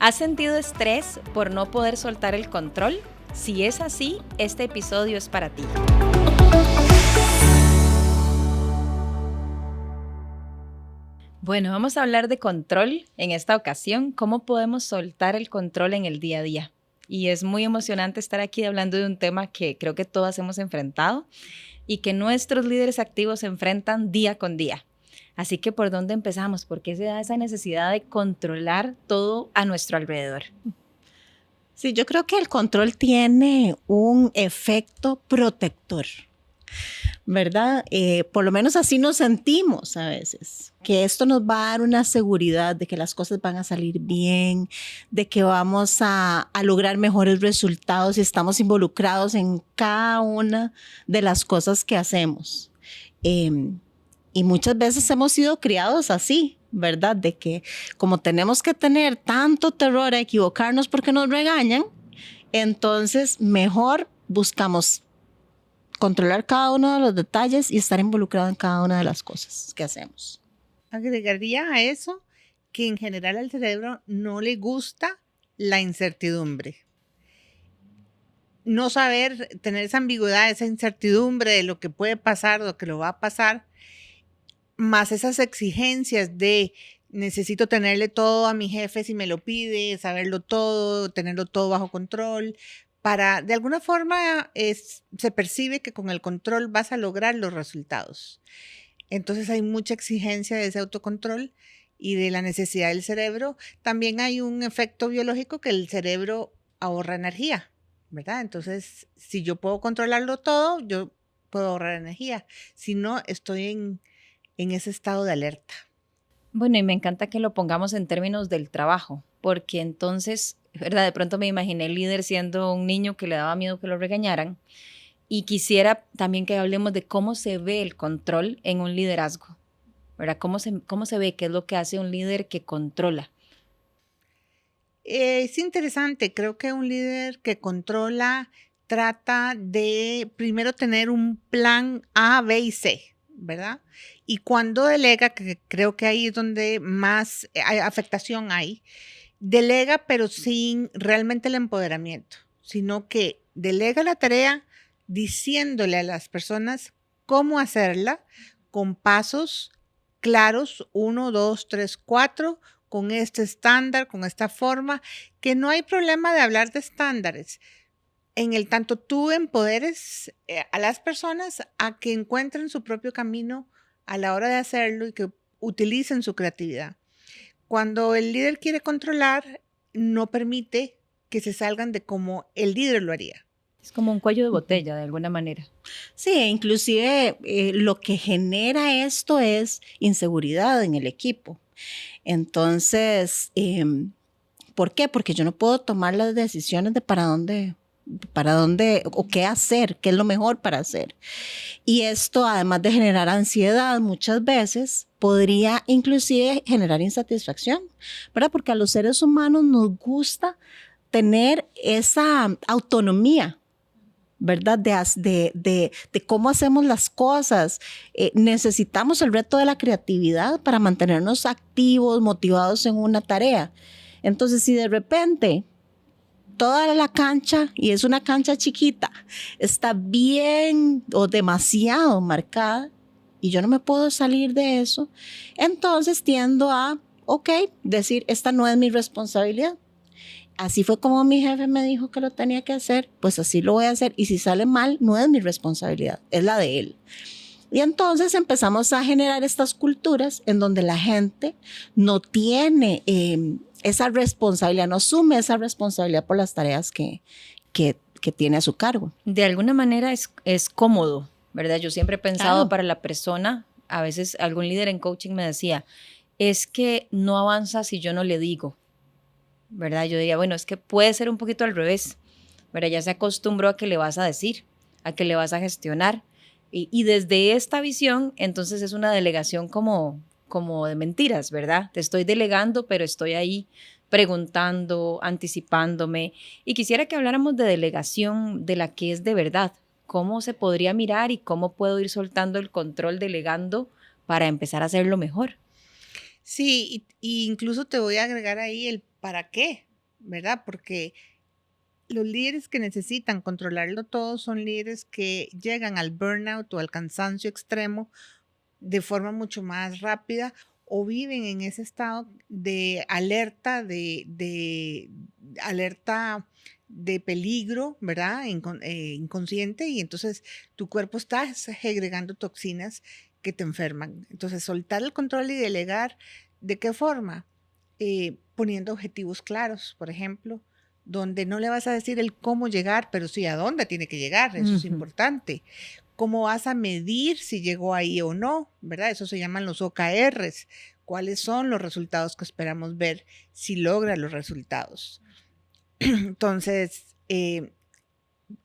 ¿Has sentido estrés por no poder soltar el control? Si es así, este episodio es para ti. Bueno, vamos a hablar de control en esta ocasión, cómo podemos soltar el control en el día a día. Y es muy emocionante estar aquí hablando de un tema que creo que todas hemos enfrentado y que nuestros líderes activos se enfrentan día con día. Así que, ¿por dónde empezamos? ¿Por qué se da esa necesidad de controlar todo a nuestro alrededor? Sí, yo creo que el control tiene un efecto protector, ¿verdad? Por lo menos así nos sentimos a veces, que esto nos va a dar una seguridad de que las cosas van a salir bien, de que vamos a lograr mejores resultados si estamos involucrados en cada una de las cosas que hacemos. Y muchas veces hemos sido criados así, ¿verdad? De que como tenemos que tener tanto terror a equivocarnos porque nos regañan, entonces mejor buscamos controlar cada uno de los detalles y estar involucrado en cada una de las cosas que hacemos. Agregaría a eso que en general al cerebro no le gusta la incertidumbre. No saber, tener esa ambigüedad, esa incertidumbre de lo que puede pasar, lo que lo va a pasar, más esas exigencias de necesito tenerle todo a mi jefe si me lo pide, saberlo todo, tenerlo todo bajo control, para de alguna forma se percibe que con el control vas a lograr los resultados. Entonces hay mucha exigencia de ese autocontrol y de la necesidad del cerebro. También hay un efecto biológico que el cerebro ahorra energía, ¿verdad? Entonces, si yo puedo controlarlo todo, yo puedo ahorrar energía. Si no, estoy en ese estado de alerta. Bueno, y me encanta que lo pongamos en términos del trabajo, porque entonces, ¿verdad? De pronto me imaginé el líder siendo un niño que le daba miedo que lo regañaran y quisiera también que hablemos de cómo se ve el control en un liderazgo, ¿verdad? ¿Cómo se ve? ¿Qué es lo que hace un líder que controla? Es interesante, creo que un líder que controla trata de primero tener un plan A, B y C, ¿verdad? Y cuando delega, que creo que ahí es donde más afectación hay, delega pero sin realmente el empoderamiento, sino que delega la tarea diciéndole a las personas cómo hacerla con pasos claros, 1, 2, 3, 4, con este estándar, con esta forma, que no hay problema de hablar de estándares. En el tanto tú empoderes a las personas a que encuentren su propio camino a la hora de hacerlo y que utilicen su creatividad. Cuando el líder quiere controlar, no permite que se salgan de como el líder lo haría. Es como un cuello de botella, de alguna manera. Sí, inclusive lo que genera esto es inseguridad en el equipo. Entonces, ¿por qué? Porque yo no puedo tomar las decisiones de para dónde o qué hacer, qué es lo mejor para hacer. Y esto, además de generar ansiedad, muchas veces podría inclusive generar insatisfacción, ¿verdad? Porque a los seres humanos nos gusta tener esa autonomía, ¿verdad? De cómo hacemos las cosas. Necesitamos el reto de la creatividad para mantenernos activos, motivados en una tarea. Entonces, si de repente toda la cancha, y es una cancha chiquita, está bien o demasiado marcada y yo no me puedo salir de eso, entonces tiendo a, decir, esta no es mi responsabilidad. Así fue como mi jefe me dijo que lo tenía que hacer, pues así lo voy a hacer. Y si sale mal, no es mi responsabilidad, es la de él. Y entonces empezamos a generar estas culturas en donde la gente no tiene esa responsabilidad, no asume esa responsabilidad por las tareas que tiene a su cargo. De alguna manera es cómodo, ¿verdad? Yo siempre he pensado Claro. para la persona, a veces algún líder en coaching me decía, es que no avanza si yo no le digo, ¿verdad? Yo diría, bueno, es que puede ser un poquito al revés, ¿verdad? Ya se acostumbró a que le vas a decir, a que le vas a gestionar. Y desde esta visión, entonces es una delegación como de mentiras, ¿verdad? Te estoy delegando, pero estoy ahí preguntando, anticipándome. Y quisiera que habláramos de delegación, de la que es de verdad. ¿Cómo se podría mirar y cómo puedo ir soltando el control delegando para empezar a hacerlo mejor? Sí, y incluso te voy a agregar ahí el para qué. ¿verdad? Porque los líderes que necesitan controlarlo todo son líderes que llegan al burnout o al cansancio extremo de forma mucho más rápida o viven en ese estado de alerta, de alerta de peligro, ¿verdad? Inconsciente, y entonces tu cuerpo está segregando toxinas que te enferman. Entonces, soltar el control y delegar, ¿de qué forma? Poniendo objetivos claros, por ejemplo, donde no le vas a decir el cómo llegar, pero sí a dónde tiene que llegar, eso es importante. ¿Cómo vas a medir si llegó ahí o no? ¿Verdad? Eso se llaman los OKRs. ¿Cuáles son los resultados que esperamos ver si logra los resultados? Entonces,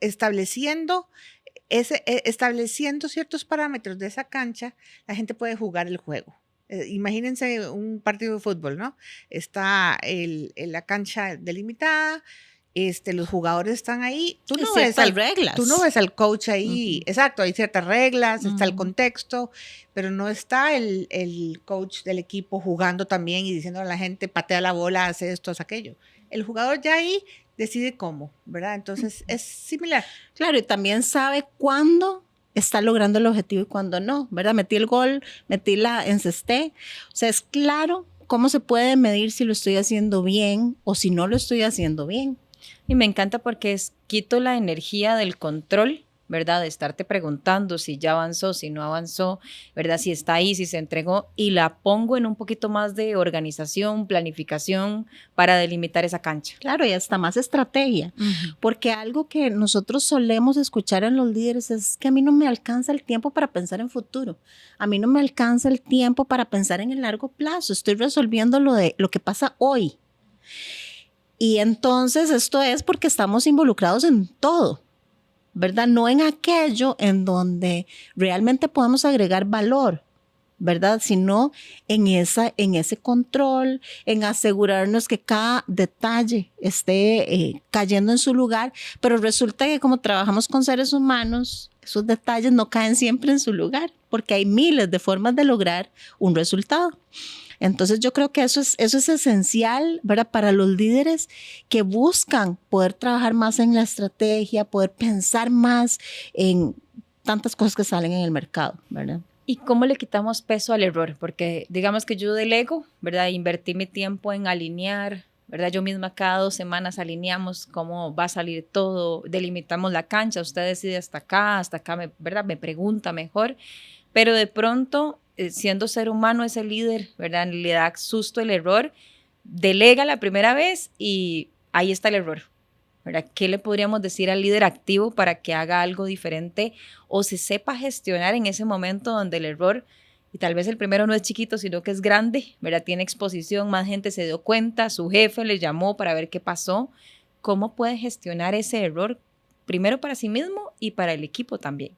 estableciendo ciertos parámetros de esa cancha, la gente puede jugar el juego. Imagínense un partido de fútbol, ¿no? Está la cancha delimitada, los jugadores están ahí. Tú no ves al coach ahí. Exacto, hay ciertas reglas, está el contexto, pero no está el coach del equipo jugando también y diciendo a la gente, patea la bola, hace esto, hace aquello. El jugador ya ahí decide cómo, ¿verdad? Entonces es similar. Claro, y también sabe cuándo está logrando el objetivo y cuándo no, ¿verdad? Metí el gol, encesté. O sea, es claro cómo se puede medir si lo estoy haciendo bien o si no lo estoy haciendo bien. Y me encanta porque quito la energía del control, ¿verdad? De estarte preguntando si ya avanzó, si no avanzó, ¿verdad? Si está ahí, si se entregó, y la pongo en un poquito más de organización, planificación para delimitar esa cancha. Claro, y hasta más estrategia, porque algo que nosotros solemos escuchar en los líderes es que a mí no me alcanza el tiempo para pensar en futuro, a mí no me alcanza el tiempo para pensar en el largo plazo, estoy resolviendo lo que pasa hoy. Y entonces esto es porque estamos involucrados en todo, ¿verdad? No en aquello en donde realmente podemos agregar valor, ¿verdad? Sino en ese control, en asegurarnos que cada detalle esté cayendo en su lugar, pero resulta que como trabajamos con seres humanos, esos detalles no caen siempre en su lugar, porque hay miles de formas de lograr un resultado. Entonces yo creo que eso es esencial, ¿verdad? Para los líderes que buscan poder trabajar más en la estrategia, poder pensar más en tantas cosas que salen en el mercado, ¿verdad? ¿Y cómo le quitamos peso al error? Porque digamos que yo delego, ¿verdad? Invertí mi tiempo en alinear, ¿verdad? Yo misma cada 2 semanas alineamos cómo va a salir todo, delimitamos la cancha, usted decide hasta acá, ¿verdad? Me pregunta mejor, pero de pronto, siendo ser humano ese líder, ¿verdad? Le da susto el error, delega la primera vez y ahí está el error, ¿verdad? ¿Qué le podríamos decir al líder activo para que haga algo diferente o se sepa gestionar en ese momento donde el error, y tal vez el primero no es chiquito, sino que es grande, ¿verdad? Tiene exposición, más gente se dio cuenta, su jefe le llamó para ver qué pasó? ¿Cómo puede gestionar ese error primero para sí mismo y para el equipo también?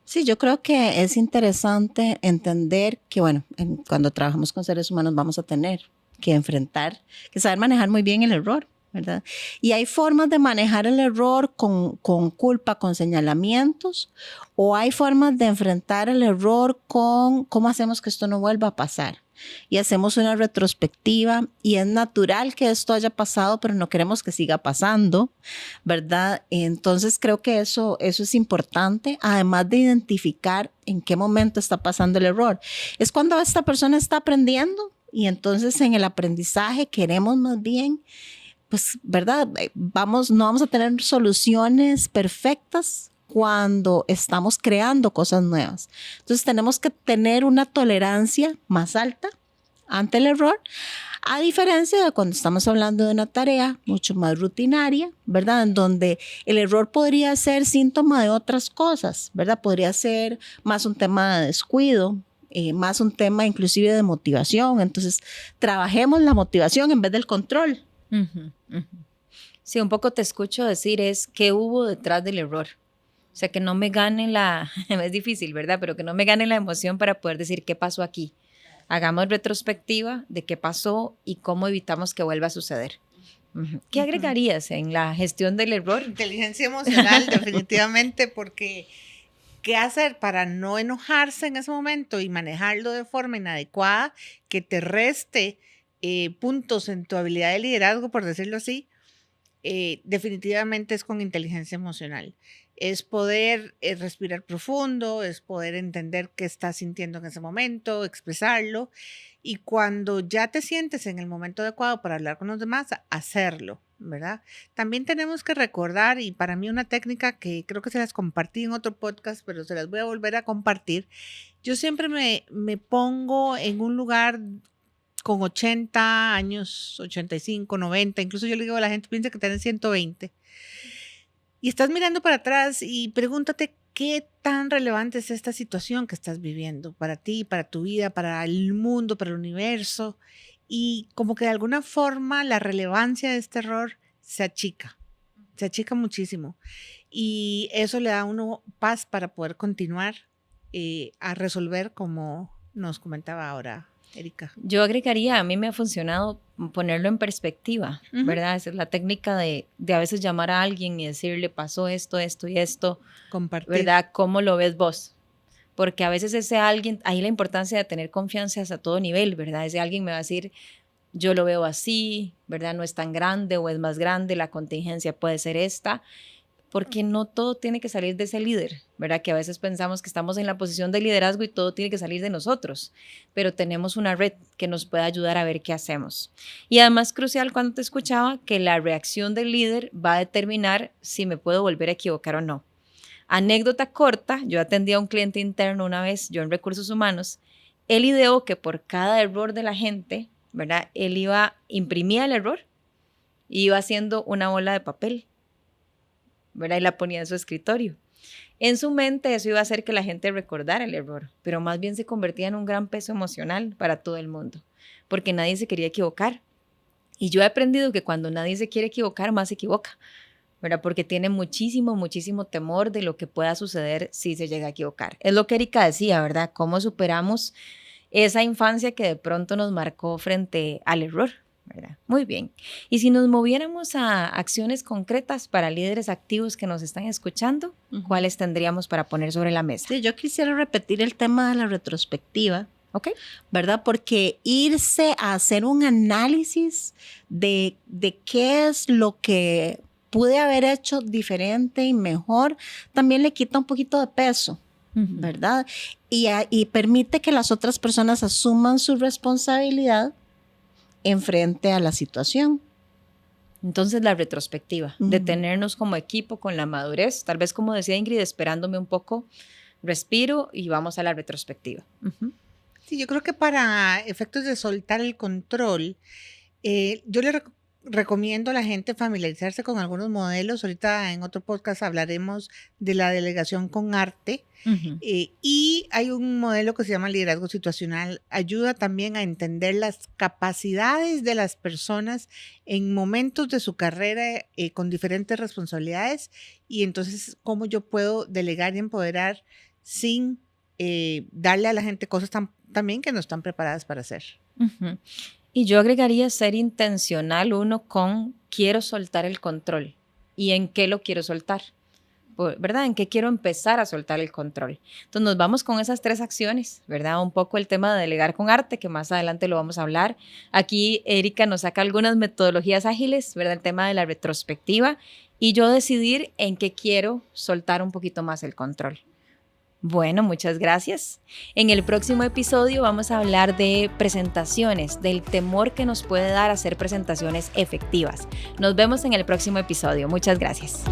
Sí, yo creo que es interesante entender que, bueno, cuando trabajamos con seres humanos vamos a tener que enfrentar, que saber manejar muy bien el error, ¿verdad? Y hay formas de manejar el error con culpa, con señalamientos, o hay formas de enfrentar el error con cómo hacemos que esto no vuelva a pasar. Y hacemos una retrospectiva y es natural que esto haya pasado, pero no queremos que siga pasando, ¿verdad? Entonces creo que eso es importante, además de identificar en qué momento está pasando el error. Es cuando esta persona está aprendiendo y entonces en el aprendizaje queremos más bien, pues, ¿verdad? No vamos a tener soluciones perfectas cuando estamos creando cosas nuevas. Entonces tenemos que tener una tolerancia más alta ante el error, a diferencia de cuando estamos hablando de una tarea mucho más rutinaria, ¿verdad? En donde el error podría ser síntoma de otras cosas, ¿verdad? Podría ser más un tema de descuido, más un tema inclusive de motivación. Entonces, trabajemos la motivación en vez del control. Sí, un poco te escucho decir es qué hubo detrás del error. O sea, que no me gane es difícil, ¿verdad? Pero que no me gane la emoción para poder decir qué pasó aquí. Hagamos retrospectiva de qué pasó y cómo evitamos que vuelva a suceder. ¿Qué agregarías en la gestión del error? Inteligencia emocional, definitivamente, porque ¿qué hacer para no enojarse en ese momento y manejarlo de forma inadecuada que te reste puntos en tu habilidad de liderazgo, por decirlo así, definitivamente es con inteligencia emocional. Es poder respirar profundo, es poder entender qué estás sintiendo en ese momento, expresarlo, y cuando ya te sientes en el momento adecuado para hablar con los demás, hacerlo, ¿verdad? También tenemos que recordar, y para mí una técnica que creo que se las compartí en otro podcast, pero se las voy a volver a compartir. Yo siempre me pongo en un lugar con 80 años, 85, 90, incluso yo le digo a la gente, piensa que tenés 120. Y estás mirando para atrás y pregúntate qué tan relevante es esta situación que estás viviendo para ti, para tu vida, para el mundo, para el universo. Y como que de alguna forma la relevancia de este error se achica muchísimo. Y eso le da a uno paz para poder continuar a resolver, como nos comentaba ahora Erika. Yo agregaría, a mí me ha funcionado ponerlo en perspectiva, ¿verdad? Esa es la técnica de a veces llamar a alguien y decirle, pasó esto, esto y esto, Compartir. ¿verdad? ¿Cómo lo ves vos? Porque a veces ese alguien, ahí la importancia de tener confianza a todo nivel, ¿verdad? Ese alguien me va a decir, yo lo veo así, ¿verdad? No es tan grande o es más grande, la contingencia puede ser esta, porque no todo tiene que salir de ese líder, ¿verdad? Que a veces pensamos que estamos en la posición de liderazgo y todo tiene que salir de nosotros, pero tenemos una red que nos puede ayudar a ver qué hacemos. Y además crucial cuando te escuchaba que la reacción del líder va a determinar si me puedo volver a equivocar o no. Anécdota corta, yo atendí a un cliente interno una vez, yo en recursos humanos, él ideó que por cada error de la gente, ¿verdad? Él imprimía el error y iba haciendo una bola de papel, ¿verdad? Y la ponía en su escritorio. En su mente eso iba a hacer que la gente recordara el error, pero más bien se convertía en un gran peso emocional para todo el mundo, porque nadie se quería equivocar. Y yo he aprendido que cuando nadie se quiere equivocar, más se equivoca, ¿verdad? Porque tiene muchísimo, muchísimo temor de lo que pueda suceder si se llega a equivocar. Es lo que Erika decía, ¿verdad? Cómo superamos esa infancia que de pronto nos marcó frente al error, ¿verdad? Muy bien. Y si nos moviéramos a acciones concretas para líderes activos que nos están escuchando, ¿cuáles tendríamos para poner sobre la mesa? Sí, yo quisiera repetir el tema de la retrospectiva. ¿Ok? ¿Verdad? Porque irse a hacer un análisis de qué es lo que pude haber hecho diferente y mejor, también le quita un poquito de peso, ¿verdad? Y permite que las otras personas asuman su responsabilidad en frente a la situación. Entonces la retrospectiva, detenernos como equipo con la madurez, tal vez como decía Ingrid, esperándome un poco, respiro y vamos a la retrospectiva. Sí, yo creo que para efectos de soltar el control, yo le recomiendo a la gente familiarizarse con algunos modelos. Ahorita en otro podcast hablaremos de la delegación con arte. Y hay un modelo que se llama liderazgo situacional. Ayuda también a entender las capacidades de las personas en momentos de su carrera con diferentes responsabilidades, y entonces cómo yo puedo delegar y empoderar sin darle a la gente cosas también que no están preparadas para hacer. Y yo agregaría ser intencional uno con quiero soltar el control y en qué lo quiero soltar, ¿verdad? En qué quiero empezar a soltar el control. Entonces nos vamos con esas 3 acciones, ¿verdad? Un poco el tema de delegar con arte, que más adelante lo vamos a hablar. Aquí Erika nos saca algunas metodologías ágiles, ¿verdad? El tema de la retrospectiva y yo decidir en qué quiero soltar un poquito más el control. Bueno, muchas gracias. En el próximo episodio vamos a hablar de presentaciones, del temor que nos puede dar hacer presentaciones efectivas. Nos vemos en el próximo episodio. Muchas gracias.